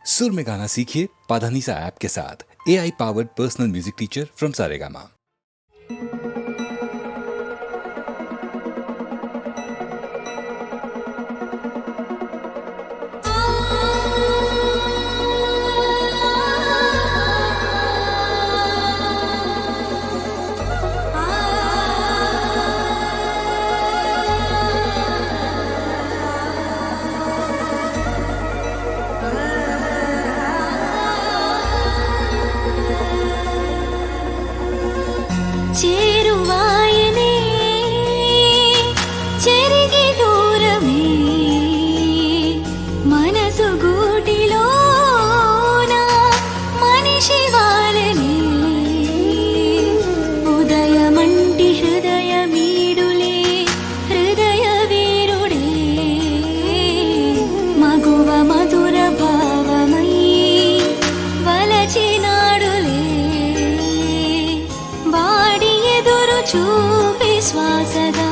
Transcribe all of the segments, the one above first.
सुर में गाना सीखिए पाधानीसा ऐप के साथ। AI powered personal music teacher from Saregama. చేరువాయనే చెరిగి దూరమే మనసు గూటిలోన మనిషి వాలనే ఉదయమంటి హృదయ వీడులే హృదయ వీరుడే మగువ మధుర భావమై వలచినాడులే వాడి ఎదురు చూపి శ్వాసగా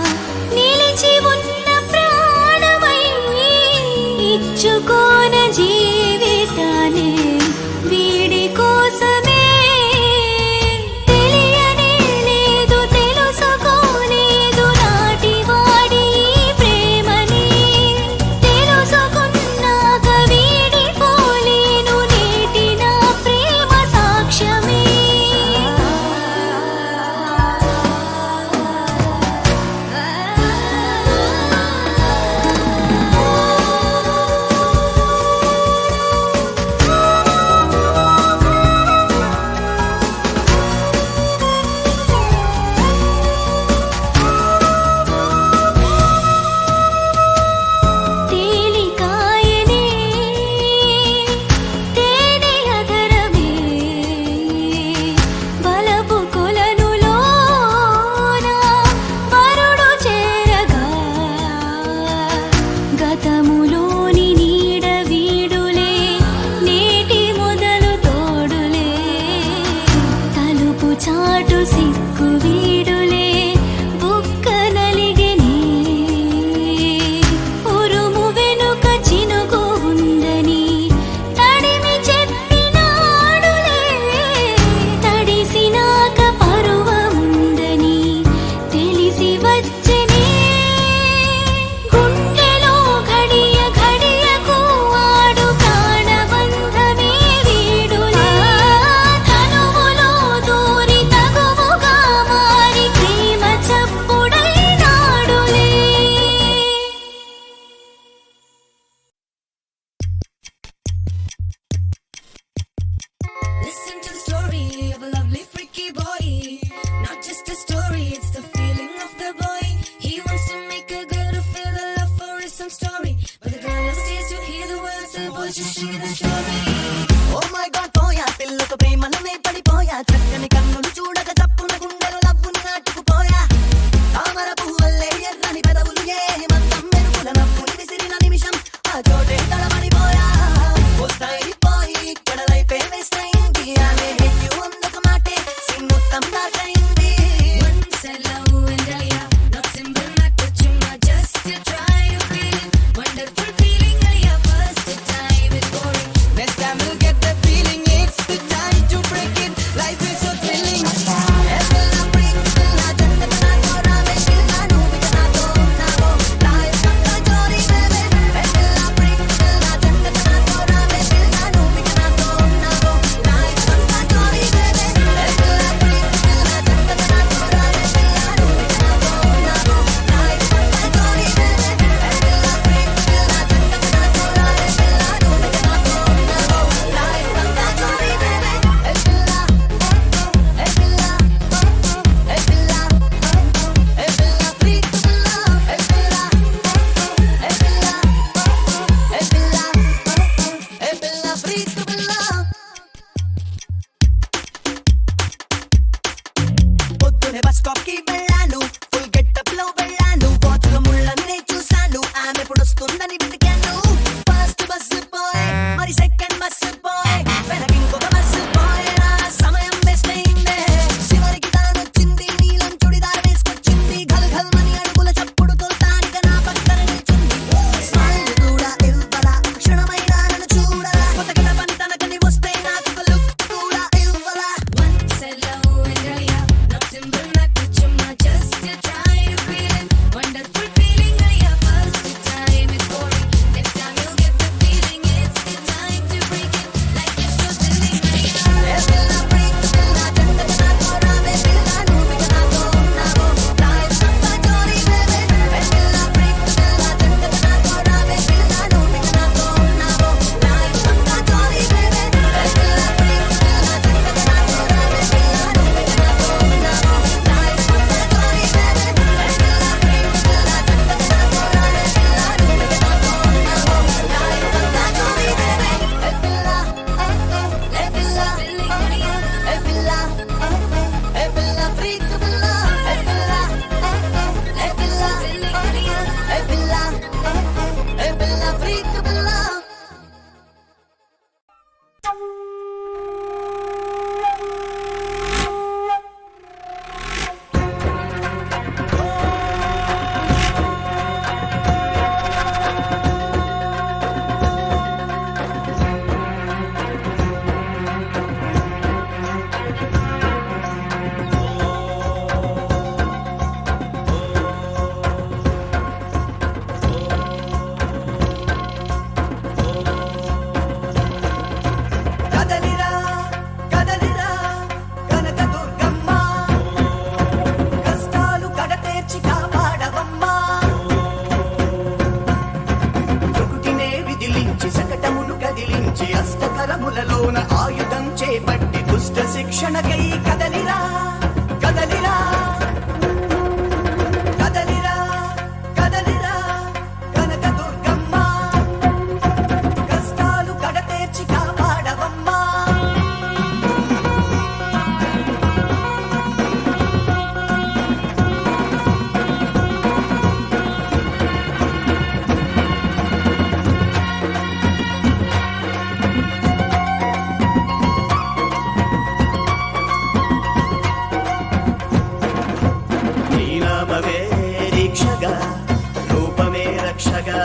నిలిచి ఉన్న ప్రాణమై ఇచ్చుకోన జీవితాన్ని వీడి కోసమే తెలియనే లేదు తెలుసుకోలేదు నాటి వాడి ప్రేమని తెలుసుకున్నాక వీడిపోలేను నేటి నా ప్రేమ సాక్ష్యమే తేలికాయనే తేనె అధరమే బలపు కొలనులోన వరుడు చేరగా గతములోని నీడ వీడులే నేటి మొదలు తోడులే తలుపు చాటు సిక్కు వీడులే బుక్క నలిగెనే ఉరుము వెనుక చినుకు ఉందని తడిమి చెప్పినాడులే తడిసినాక పరువముందని తెలిసి వచ్చెనే గుండెలో ఘడియ ఘడియకు ఆడు ప్రాణబంధమే వీడులే తనువులో దూరి తగువుగా మారి ప్రేమ చప్పుడైనాడులే Listen to the story of a lovely freaky boy. Not just a story, it's the feeling of the boy. He wants to make a girl to feel the love for his some story. But the girl stays to hear the words, the boy just share the story. Oh my God పోయా పిల్లతో ప్రేమలోనే పడిపోయా చక్కని కన్నులు చూడక తప్పున గుండెలు లవ్వుని నాటుకుపోయా తామర పువ్వుల్లే ఎర్రని పెదవులు ఏ మందం మెరుపుల నవ్వుని విసిరిన నిమిషం ఆ చోటే తడబడిపోయా వస్తాయి పోయి ఇక్కడ లైఫే వేస్ట్ అయింది ఆమె హెచ్చు అందుకు మాటే సింగుత్తం దాటైంది. Once I love and I am not simple, not to chumma, just to try to feel it. Wonderful feeling, I have first time with boring. Next time we'll get the feeling, it's the time to break it. Life is so thrilling. ఏ పిల్ల break పిల్ల జంటకు నాతో రావే పిల్ల నువ్వు ఇక నాతో ఉన్నావో life అంతా జోరీ baby. ఏ పిల్ల break పిల్ల జంటకు నాతో రావే పిల్ల నువ్వు ఇక నాతో ఉన్నావో life అంతా జోరీ baby. ఏ పిల్ల break పిల్ల జంటకు నాతో రావే పిల్ల నువ్వు ఇక నాతో ఉన్నావో life అంతా జోరీ baby. ఏ పిల్ల break పిల్ల జంటకు నాతో రావే పిల్ల నువ్వు ఇక నాతో ఉన్నావో life అంతా జోరీ baby. ఏ పిల్ల ఏ పిల్ల ఏ పిల్ల ఏ పిల్ల freak పిల్ల ఏ పిల్ల ఏ పిల్ల ఏ పిల్ల ఏ పిల్ల freak పిల్ల పొద్దునే బస్ స్టాప్ కి వెళ్ళాను ఫుల్ గెటప్ లో వెళ్ళాను వాచ్ లో ముళ్ళని చూశాను ఆమె పొడొస్తుందని వెతికాను ఫస్ట్ బస్ పోయ్ మరి సెకండ్ బస్ పోయ్ వెనక ఇంకొక బస్ పోయ్ నా సమయం వేస్ట్ అయిందే చివరికి తానొచ్చింది నీలం చుడిదార్ వేసుకొచ్చింది ఘల్ ఘల్ మని అడుగుల చప్పుడుతో తానిక నా పక్కన నిల్చుంది స్మైల్ కూడా ఇవ్వరా క్షణమైనా నన్ను చూడరా కొత్త గెటప్ తరములలోన ఆయుధం చేపట్టి దుష్ట శిక్షణకై కదలిరా కదలిరా కదలిరా కదలిరా కనక దుర్గమ్మ కష్టాలు కడతేర్చి కాపాడవమ్మా నీ నామమే దీక్షగా రూపమే రక్షగా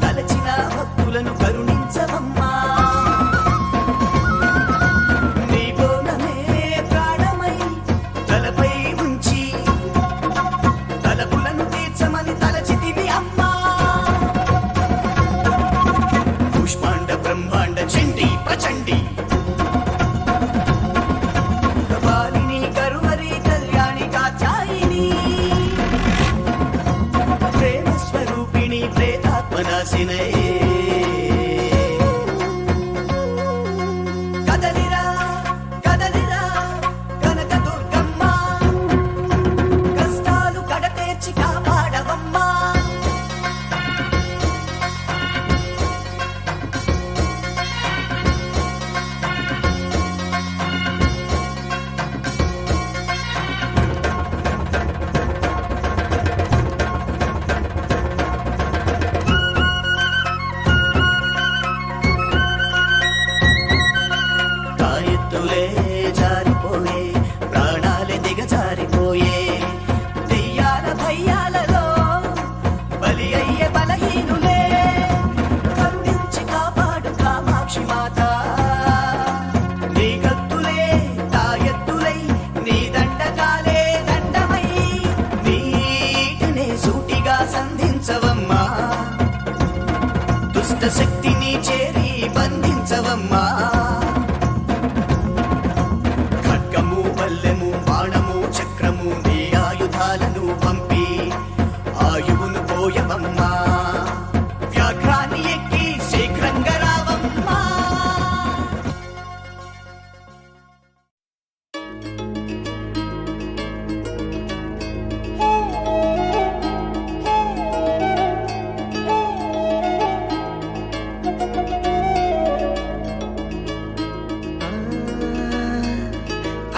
తలచిన భక్తులను కరుణించవమ్మా నీ బోధమే ప్రాణమై తలపై ఉంచి తలపులను తీర్చమని తలచితివి అమ్మా పుష్పాండ బ్రహ్మాండ చండి ప్రచండి కపాలిని కరువరి కళ్యాణి కాచాయిని ప్రేమ స్వరూపిణి ప్రేతాత్మనాశినే కదలిరా కదలిరా కనక దుర్గమ్మ కష్టాలు కడతేర్చి కాపాడవమ్మా తాయెత్తులే జారిపోయే ప్రాణాలే దిగజారిపోయే దెయ్యాల భయ్యాలలో బలి అయ్యే బలహీనులే కరుణించి కాపాడు కామాక్షి మాత నీ కత్తులే తాయెత్తులై నీ దండకాలే దండమై నీటినే సూటిగా సంధించవమ్మా దుష్ట శక్తిని చేరి బంధించవమ్మా ఖడ్గము బల్లెము బాణము చక్రము నీ ఆయుధాలను పంపి ఆయువును పోయవమ్మా వ్యాఘ్రాన్ని ఎక్కి శీఘ్రంగా రావమ్మా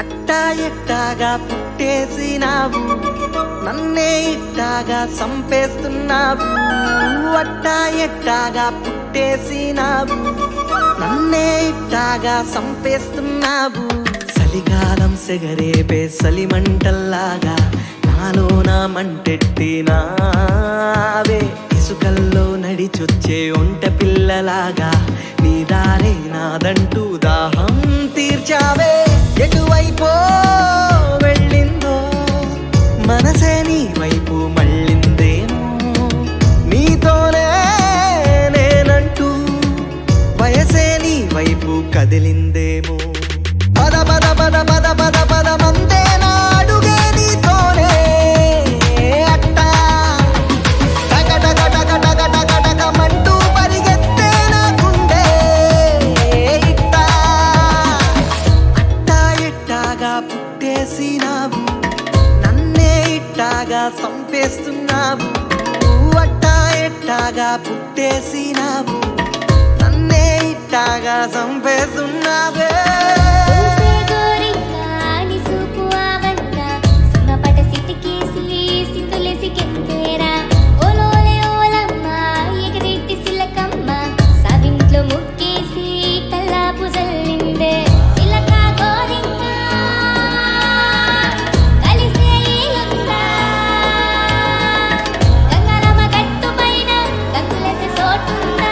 అట్టా ఎట్టాగా పుట్టేసినావు నన్నే ఇట్టాగా సంపేస్తున్నావు అట్టా ఎట్టాగా పుట్టేసినావు నన్నే ఇట్టాగా సంపేస్తున్నావు చలిగాలం సెగరేపే సలిమంటల్లాగా నాలో నా మంటెట్టినావే ఇసుకల్లో నడిచొచ్చే ఒంట పిల్లలాగా నీ దారే నాదంటూ దాహం తీర్చావే ఎటువైపో వెళ్ళిందో మనసే నీ వైపు మళ్ళిందేమో నీతోనే నేనంటూ వయసే నీ వైపు కదిలిందేమో పద పద పద పద పద పద మందే నాడుగే నీతోనే అట్టా టక టక టక టక టక టక మంటూ పరిగెత్తే నా గుండె ఇట్టా అట్టా ఎట్టాగా పుట్టేసినావు నన్నే ఇట్టాగా సంపేస్తున్నావు అట్టా ఎట్టాగా పుట్టేసినావు నన్నే ఇట్టాగా సంపేస్తున్నావే ఊసే గోరింకా నీ సూపు ఆవంట సింహపట సిటికేసి సింధులేసి కెంతేరా ఓలోలే ఓలమ్మ ఎగిరెట్టి సిలకమ్మ సవింట్లో ముక్కేసి కల్లాపు జల్లిందే సిలక గోరింకా కలిసే ఈలుందా గంగరమ గట్టు పైన గంగులేసే చోటుందా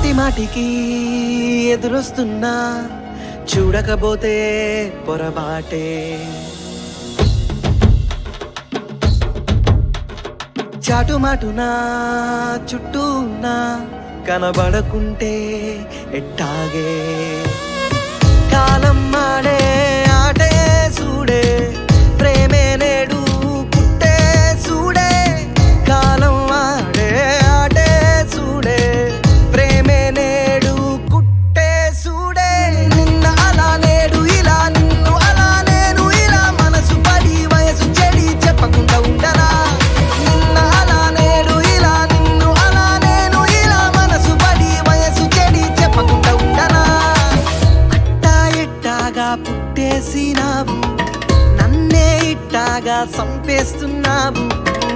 మాటి మాటికి ఎదురొస్తున్నా చూడకపోతే పొరబాటే చాటుమాటునా చుట్టూ ఉన్నా కనబడకుంటే ఎట్టాగే కాలం మాడే ఆటే సూడే ప్రేమే నేడు పుట్టే సూడే కాలం ఆడే ఆటే సూడే ప్రేమే నేడు కుట్టే సూడే నిన్న అలా నేడు ఇలా నిన్ను అలా నేను ఇలా మనసు పడి వయసు చెడి చెప్పకుండా ఉండరా నిన్న అలా నేడు ఇలా నిన్ను అలా నేను ఇలా మనసు పడి వయసు చెడి చెప్పకుండా ఉండరా అట్టా ఎట్టాగా పుట్టేసినావు నన్నే ఇట్టాగా సంపేస్తున్నావు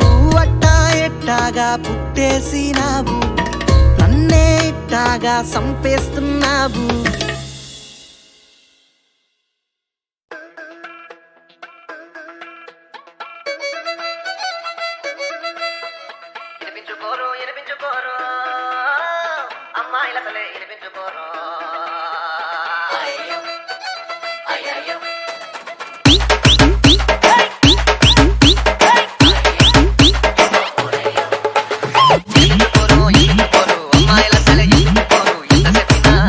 నువ్వు అట్టా ఎట్టాగా పుట్టేసినావు నన్నే ఇట్టాగా సంపేస్తున్నావు వినిపించుకోరు వినిపించుకోరు అమ్మాయిల తలే వినిపించుకోరు అయ్యో అయ్యో అమ్మాయిల తలే వినిపించుకోరు ఎంత చెప్పినా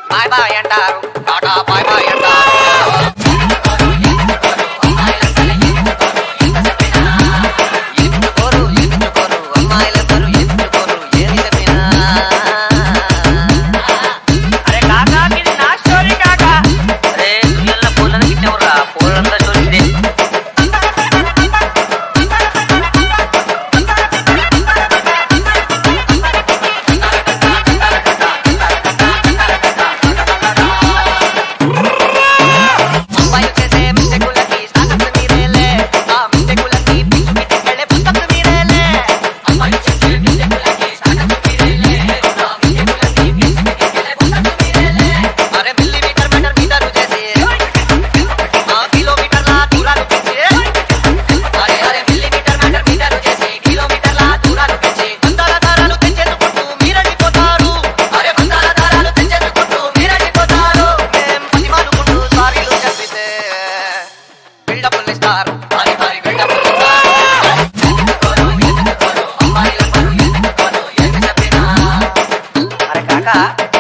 బాయ్ బాయ్ అంటారు టాటా బాయ్ బాయ్ అంటారు అమ్మాయిల బరు ఎందుకోరు ఏది చెప్పినా అరే కాకా ఇది నా స్టోరీ కాకా అరే దునియాలో పూలను గిట్టెవర్రా పూలంతా స్టోరీ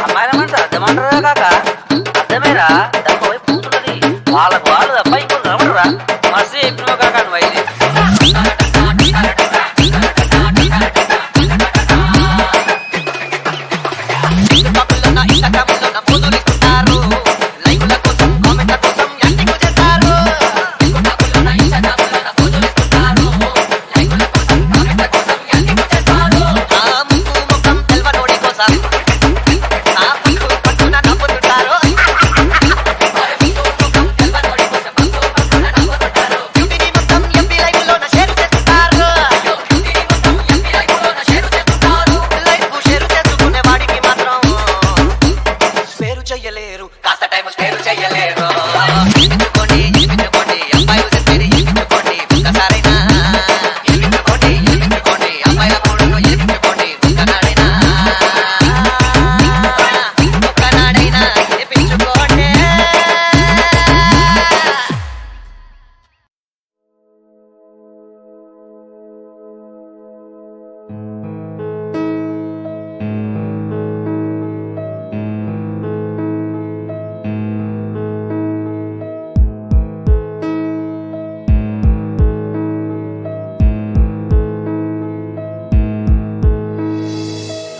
అమ్మాయిల మనసు అర్థమంటారా కాక అర్థమేరా దాని పోయి పూతున్నది వాళ్ళకు వాళ్ళు తప్ప ఇంకొకరు రమడరా మస్తు చెప్పినావు కాక నువ్వు అయితే చెయ్యలేరు కాస్త టైం స్పేర్ చెయ్యలేరు ఇచ్చుకోండి అబ్బాయిలు చెప్పేది ఇచ్చుకోండి ఒక్కసారైనా ఇచ్చుకోండి అబ్బాయిల మూడులో ఇచ్చుకోండి ఒక్కనాడైనా ఇప్పించుకోండి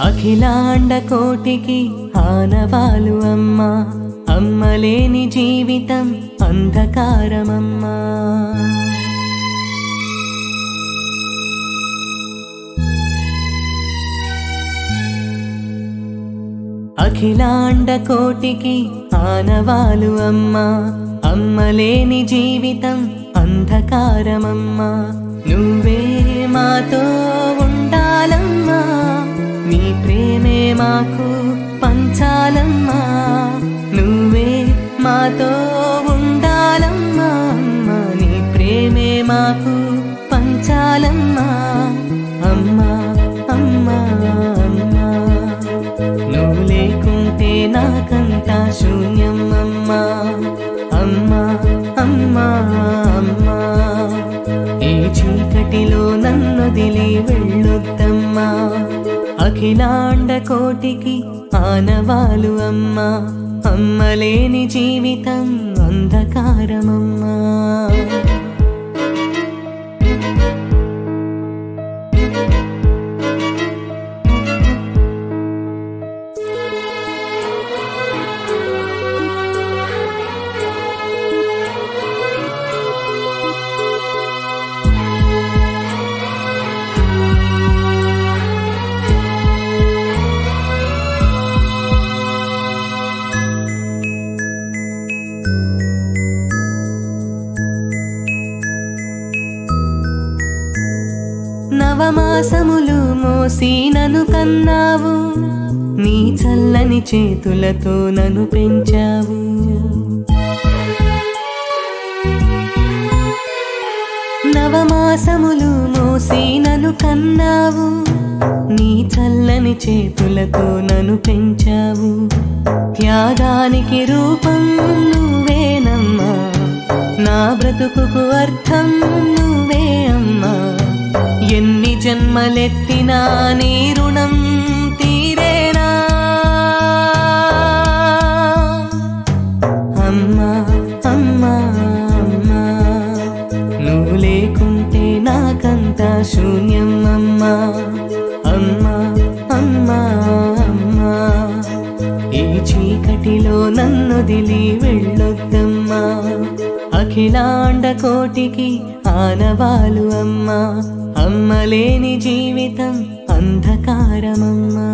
అఖిలాండ కోటికి ఆనవాలు అమ్మా అమ్మలేని జీవితం అంధకారమమ్మా అఖిలాండ కోటికి ఆనవాలు అమ్మా అమ్మలేని జీవితం అంధకారమమ్మా నువ్వే మాతో ఉండాలమ్మా నీ ప్రేమే మాకు పంచాలమ్మా నువ్వే మాతో ఉండాలమ్మా అమ్మా నీ ప్రేమే మాకు పంచాలమ్మా అమ్మా అమ్మా అమ్మా నువ్వు లేకుంటే నాకంతా శూన్యం అమ్మా అమ్మా అమ్మా అమ్మా ఈ చీకటిలో నన్నొదిలి వెళ్ళొద్దమ్మా అఖిలాండ కోటికి ఆనవాలు అమ్మా అమ్మలేని జీవితం అంధకారమమ్మా నవమాసములు మోసి నన్ను కన్నావు నీ చల్లని చేతులతో నన్ను పెంచావు నవమాసములు మోసి నన్ను కన్నావు నీ చల్లని చేతులతో నన్ను పెంచావు త్యాగానికి రూపం నువ్వేనమ్మా నా బ్రతుకుకు అర్థం నువ్వే అమ్మా ఎన్ని జన్మలెత్తినా నీ రుణం తీరేనా అమ్మా అమ్మా అమ్మా నువ్వు లేకుంటే నాకంతా శూన్యం అమ్మా అమ్మా అమ్మా అమ్మా ఈ చీకటిలో నన్నొదిలి వెళ్ళొద్దమ్మా అఖిలాండ కోటికి ఆనవాలు అమ్మా అమ్మలేని జీవితం అంధకారమమ్మా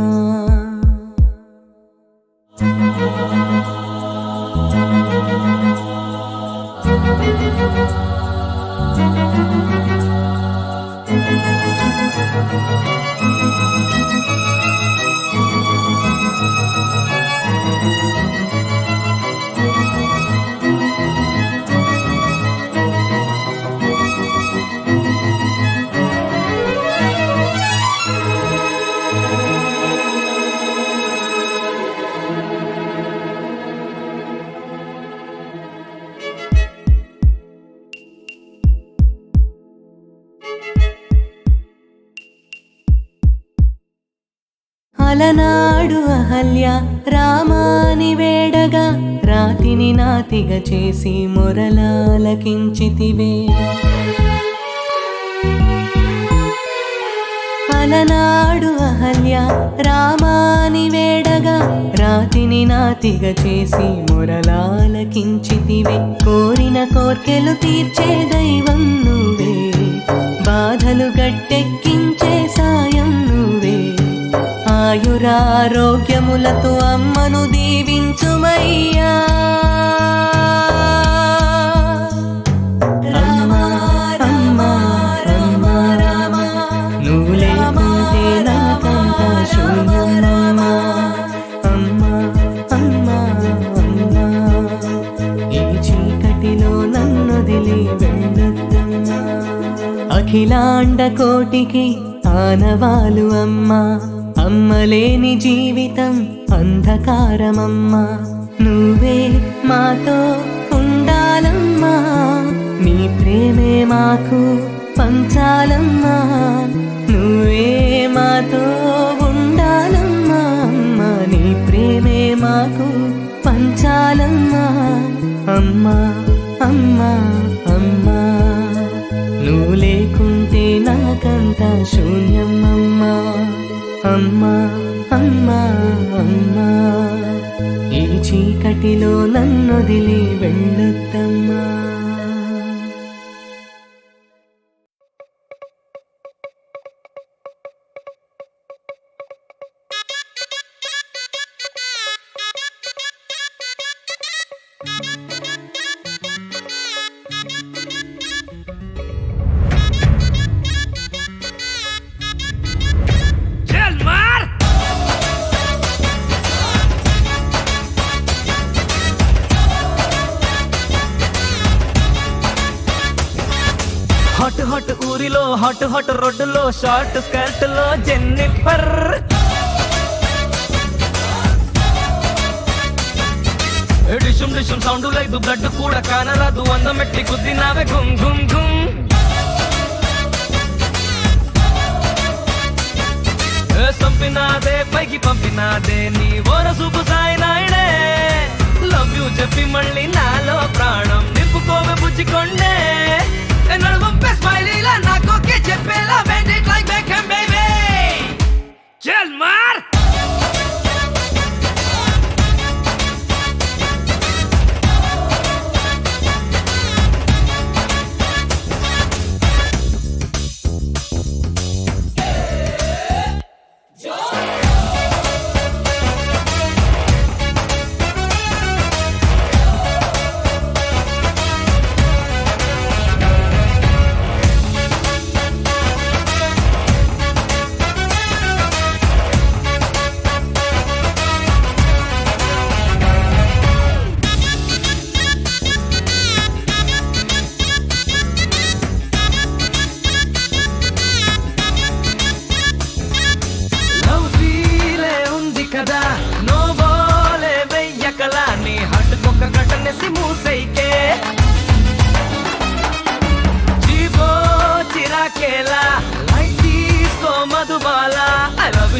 అలనాడు అహల్య రామాని వేడగా రాతిని నాతిగా చేసి మొరలాలకించితివే అలనాడు అహల్య రామాని వేడగా రాతిని నాతిగా చేసి మొరలాలకించితివే కోరిన కోర్కెలు తీర్చే దైవం నువ్వే బాధలు గట్టెక్కించే సాయం నువ్వే ఆయురారోగ్యములతో అమ్మను దీవించుమయ్యా రామా రామా రామా రామా నువ్వు లేకుంటే నాకంతా శూన్యం రామా అమ్మా అమ్మా అమ్మా ఈ చీకటిలో నన్నొదిలి వెళ్ళొద్దమ్మా అఖిలాండ కోటికి ఆనవాలు అమ్మా అమ్మలేని జీవితం అంధకారమమ్మా నువ్వే మాతో ఉండాలమ్మా నీ ప్రేమే మాకు పంచాలమ్మా నువ్వే మాతో ఉండాలమ్మా అమ్మా నీ ప్రేమే మాకు పంచాలమ్మా అమ్మా అమ్మా అమ్మా నువ్వు లేకుంటే నాకంతా శూన్యం అమ్మా అమ్మా అమ్మా అమ్మా ఈ చీకటిలో నన్నొదిలి వెళ్ళొద్దమ్మా హాట్ హాట్ ఊరిలో హాట్ హాట్ రోడ్డులో షార్ట్ స్కర్ట్ లో జెన్నిఫర్ డిషుమ్ డిషుమ్ సౌండ్ లేదు బ్లడ్ కూడా కానరాదు అందమెట్టి కుద్దినావే గుమ్ గుమ్ గుమ్ సంపినాదే పైకి పంపినాదే నీ ఓర సూపు సాయి నాయుడే లవ్ యూ చెప్పి మళ్ళీ నాలో ప్రాణం నింపుకోవే బుజ్జికొండే నడువంపే స్మైలీలా నాకోకే చెప్పేలా bend it like Beckham baby చల్ మార్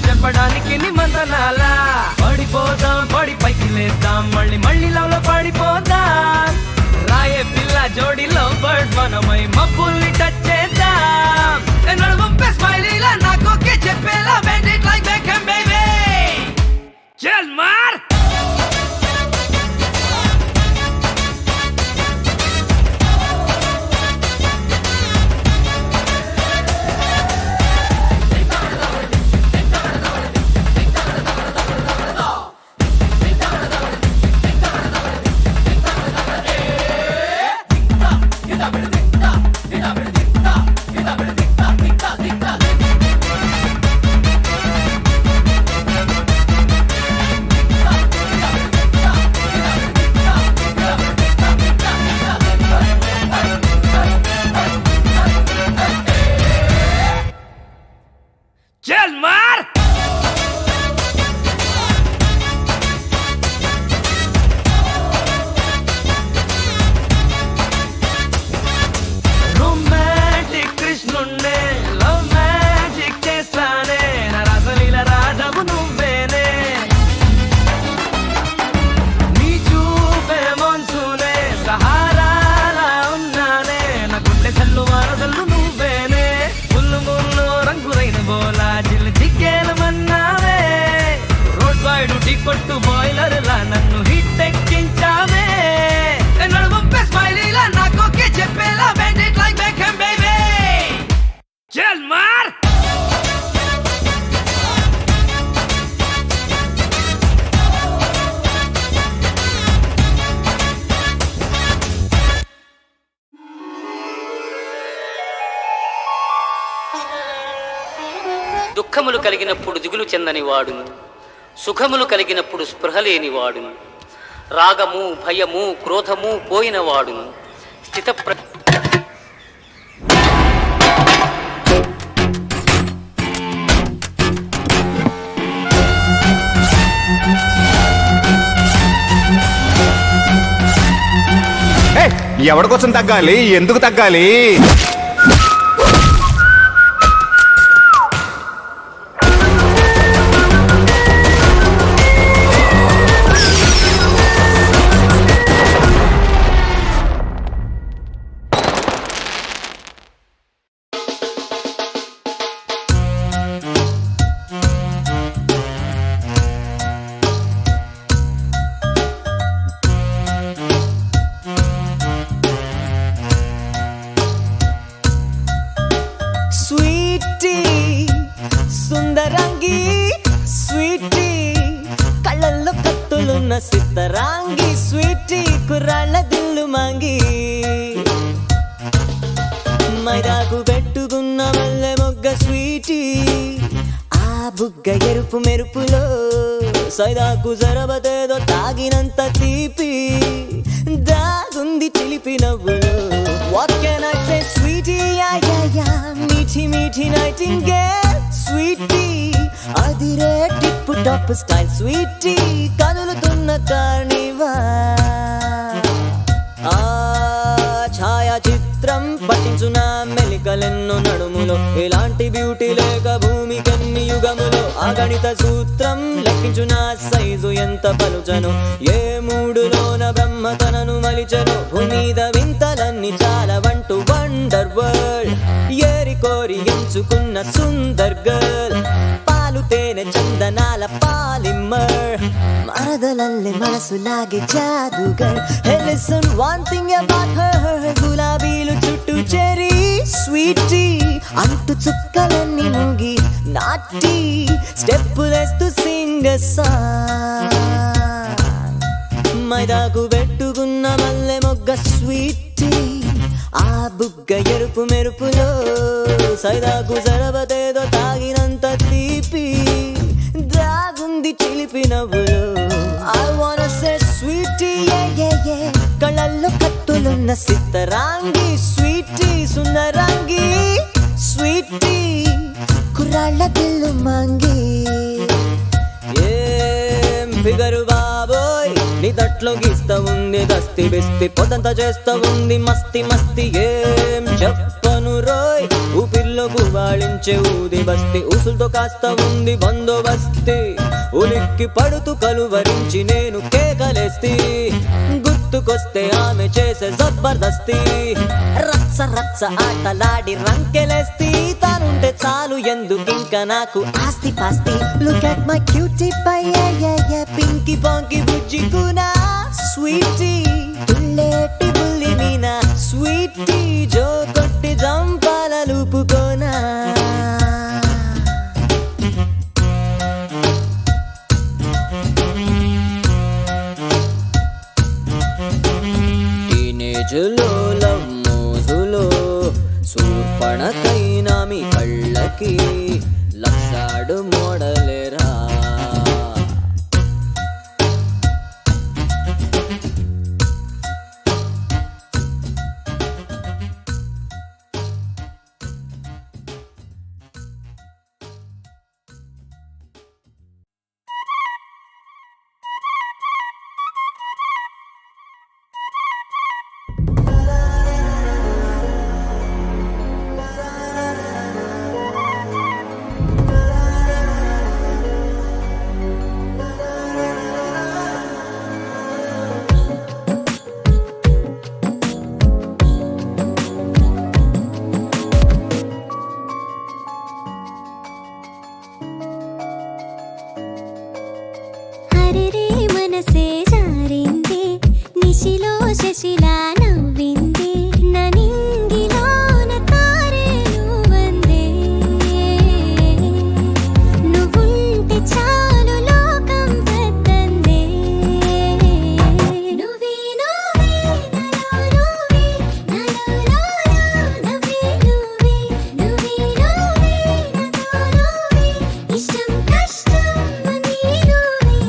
చెప్పడానికి నిమంతనాలా పడిపోదాం పడి పైకి లేద్దాం మళ్ళీ మళ్ళీ లవ్ లో పడిపోదాం రాయే పిల్ల జోడీలో బర్డ్ మనమై మబ్బుల్ని టచ్ చేద్దాం నడువంపే స్మైలీలా నాకోకే చెప్పేలా bend it like Beckham baby చల్ మార్ చల్ మార్ రొమాంటిక్ కృష్ణున్నే లవ్ మ్యాజిక్ చేస్తానే నా రసలీల రాధవు నువ్వేనే నీ చూపే మన్సూనే సహారాలా ఉన్నానే నా గుండె చల్లు వారసల్లు నువ్వేనే ముల్లు ముల్లు రంగురైన బోలా జిల్లు జిగ్గేలమన్నావే రోడ్ సైడ్ టీ కొట్టు బాయిలర్ లా నన్ను హిట్ ఎక్కించావే నడువంపే స్మైలీలా నాకోకే చెప్పేలా bend it like Beckham baby చల్ మార్ దుఃఖములు కలిగినప్పుడు దిగులు చెందని వాడును సుఖములు కలిగినప్పుడు స్పృహ లేని వాడును రాగము భయము క్రోధము పోయిన వాడును స్థితప్ర ఎవరి కోసం తగ్గాలి ఎందుకు తగ్గాలి సిద్ధరాంగి స్వీటీ కుర్రాళ్ళ దిల్లు మాంగి మైదాకు పెట్టుకున్న మల్లె మొగ్గ స్వీటీ ఆ బుగ్గ ఎరుపు మెరుపులో సైదాకు జరబతేదో తాగినంత తీపి దాగుంది చిలిపి నవ్వులో what can I say sweet sweetie, yeah, meaty, meaty nightingale, sweetie, adire tip top style, sweetie, kadulutunna carnival. ఛాయా చిత్రం పట్టించునా మెలికలెన్నో నడుములో, ఇలాంటి బ్యూటీ లేక భూమికన్ని యుగములో, అగణిత సూత్రం లెక్కించునా సైజు ఎంత పలుచను, ఏ మూడులోన బ్రహ్మ తనను మలిచను, భూమీద వింతలన్నీ చాలా వంటూ వండర్ వరల్డ్, ఏరి కోరి ఎంచుకున్న సుందర్ గర్ల్, పాలు తేనె చందనాల పాలిమర్, మరదలల్లే మనసు లాగే Jadugar. Hey listen one thing about her, గులాబీలు చుట్టూ చెరీ స్వీటీ, అంటు చుక్కలన్నీ ముగి నాటి స్టెప్పులేస్తూ సింగ్ సాంగ్, మైదాకు పెట్టుకున్న మల్లె మొగ్గ స్వీటీ, ఆ బుగ్గ ఎరుపు మెరుపులో సైదాకు సరబతేదో తాగినంత తీపి దాగుంది చిలిపి నవ్వులో. I wanna say sweetie, yeah, కళ్ళల్లో కత్తులున్న సిత్తరాంగి స్వీటీ, సున్నరాంగి స్వీటీ, కుర్రాళ్ళ దిల్లు మంగి. ఏం ఫిగరు బాబోయ్, నీ తట్లో గీస్తా ఉంది దస్తి బిస్తి, పొదంతా చేస్తా ఉంది మస్తి మస్తి, ఏం చెప్పను రోయ్, ఊపిర్లో గుబాళించే ఊది బస్తి, ఊసులతో కాస్తా ఉంది బందోబస్తి, ఉలిక్కి పడుతూ కలువరించి నేను కేకలేస్తి, గుర్తుకొస్తే ఆమె చేసే జబర్దస్తి, రచ్చ రచ్చ ఆటలాడి రంకెలేస్తి, తానుంటే చాలు ఎందుకింక నాకు ఆస్తి పాస్తి. Look at my cutie pie, పింకి పాంకి బుజ్జి కూనా స్వీటీ, తుళ్ళేటి బుల్లి మీనా స్వీటీ, జో కొట్టి జంపాల లూపుకోనా. టీనేజ్లో లవ్ మోజులో సూర్పణకైనా మీ కళ్ళకి లక్షాడు మోడలేరా. హరిరే మనసే జారింది, నిశిలో శశిలా నవ్వింది, ననింగిలోన తారే నువ్వందే, నువ్వుంటే చాలు లోకం పెద్దందే, నువ్వే నువ్వే నాలో నువ్వే, నాలో నవ్వే నువ్వే, నువ్వే నువ్వే నాతో నువ్వే, ఇష్టం కష్టం అన్నీ నువ్వే.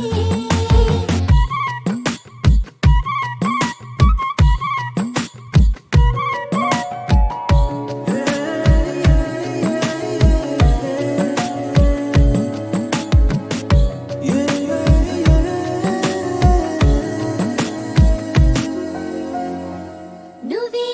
నువ్వే